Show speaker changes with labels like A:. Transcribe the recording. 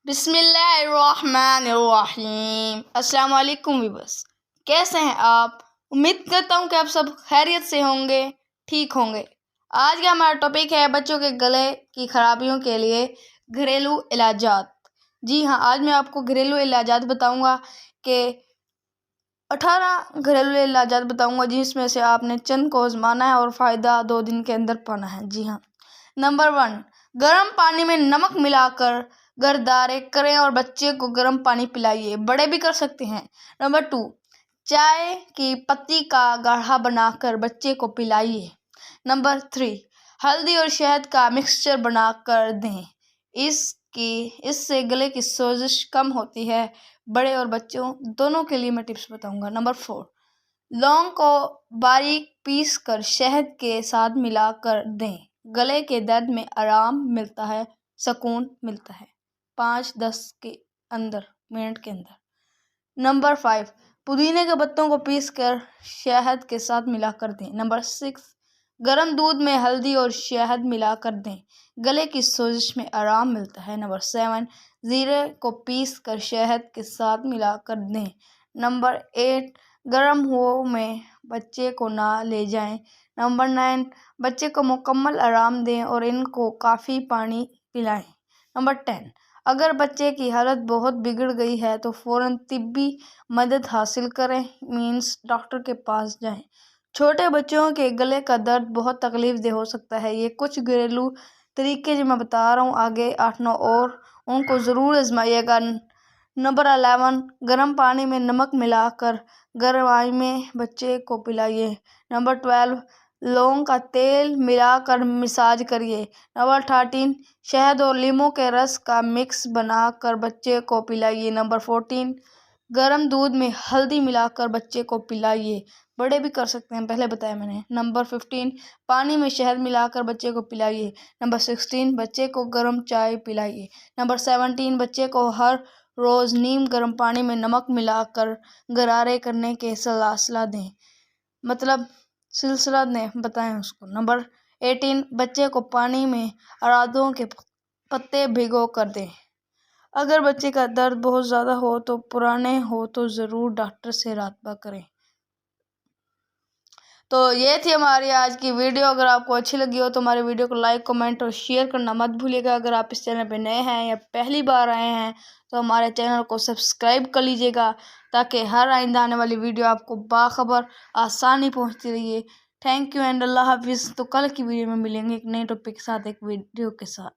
A: بسم اللہ الرحمن الرحیم۔ السلام علیکم ویورز، کیسے ہیں آپ؟ امید کرتا ہوں کہ آپ سب خیریت سے ہوں گے، ٹھیک ہوں گے۔ آج کا ہمارا ٹاپک ہے بچوں کے گلے کی خرابیوں کے لیے گھریلو علاجات۔ جی ہاں، آج میں آپ کو گھریلو علاجات بتاؤں گا کہ 18 گھریلو علاجات بتاؤں گا جس میں سے آپ نے چند کو آزمانا ہے اور فائدہ 2 دن کے اندر پانا ہے۔ جی ہاں، نمبر 1، گرم پانی میں نمک ملا کر گردارے کریں اور بچے کو گرم پانی پلائیے، بڑے بھی کر سکتے ہیں۔ نمبر 2، چائے کی پتی کا گاڑھا بنا کر بچے کو پلائیے۔ نمبر 3، ہلدی اور شہد کا مکسچر بنا کر دیں، اس سے گلے کی سوزش کم ہوتی ہے۔ بڑے اور بچوں دونوں کے لیے میں ٹپس بتاؤں گا۔ نمبر 4، لونگ کو باریک پیس کر شہد کے ساتھ ملا کر دیں، گلے کے درد میں آرام ملتا ہے، سکون ملتا ہے 5-10 منٹ کے اندر۔ نمبر 5، پودینے کے پتوں کو پیس کر شہد کے ساتھ ملا کر دیں۔ نمبر 6، گرم دودھ میں ہلدی اور شہد ملا کر دیں، گلے کی سوزش میں آرام ملتا ہے۔ نمبر 7، زیرے کو پیس کر شہد کے ساتھ ملا کر دیں۔ نمبر 8، گرم ہو میں بچے کو نہ لے جائیں۔ نمبر 9، بچے کو مکمل آرام دیں اور ان کو کافی پانی پلائیں۔ نمبر 10، اگر بچے کی حالت بہت بگڑ گئی ہے تو فوراً طبی مدد حاصل کریں، ڈاکٹر کے پاس جائیں۔ چھوٹے بچوں کے گلے کا درد بہت تکلیف دہ ہو سکتا ہے۔ یہ کچھ گھریلو طریقے جو میں بتا رہا ہوں، آگے 8-9 اور ان کو ضرور آزمائیے گا۔ نمبر 11، گرم پانی میں نمک ملا کر گرمائی میں بچے کو پلائیے۔ نمبر 12، لونگ کا تیل ملا کر مساج کریے۔ نمبر 13، شہد اور لیموں کے رس کا مکس بنا کر بچے کو پلائیے۔ نمبر 14، گرم دودھ میں ہلدی ملا کر بچے کو پلائیے، بڑے بھی کر سکتے ہیں، پہلے بتایا میں نے۔ نمبر 15، پانی میں شہد ملا کر بچے کو پلائیے۔ نمبر 16، بچے کو گرم چائے پلائیے۔ نمبر 17، بچے کو ہر روز نیم گرم پانی میں نمک ملا کر غرارے کرنے کے سلسلہ دیں بتائیں اس کو۔ نمبر 18، بچے کو پانی میں ارادوں کے پتے بھگو کر دیں۔ اگر بچے کا درد بہت زیادہ ہو تو پرانے ہو تو ضرور ڈاکٹر سے رابطہ کریں۔ تو یہ تھی ہماری آج کی ویڈیو۔ اگر آپ کو اچھی لگی ہو تو ہماری ویڈیو کو لائک، کمنٹ اور شیئر کرنا مت بھولیے گا۔ اگر آپ اس چینل پہ نئے ہیں یا پہلی بار آئے ہیں تو ہمارے چینل کو سبسکرائب کر لیجیے گا تاکہ ہر آئندہ آنے والی ویڈیو آپ کو باخبر آسانی پہنچتی رہیے۔ تھینک یو اینڈ اللہ حافظ۔ تو کل کی ویڈیو میں ملیں گے ایک نئے ٹاپک کے ساتھ، ایک ویڈیو کے ساتھ۔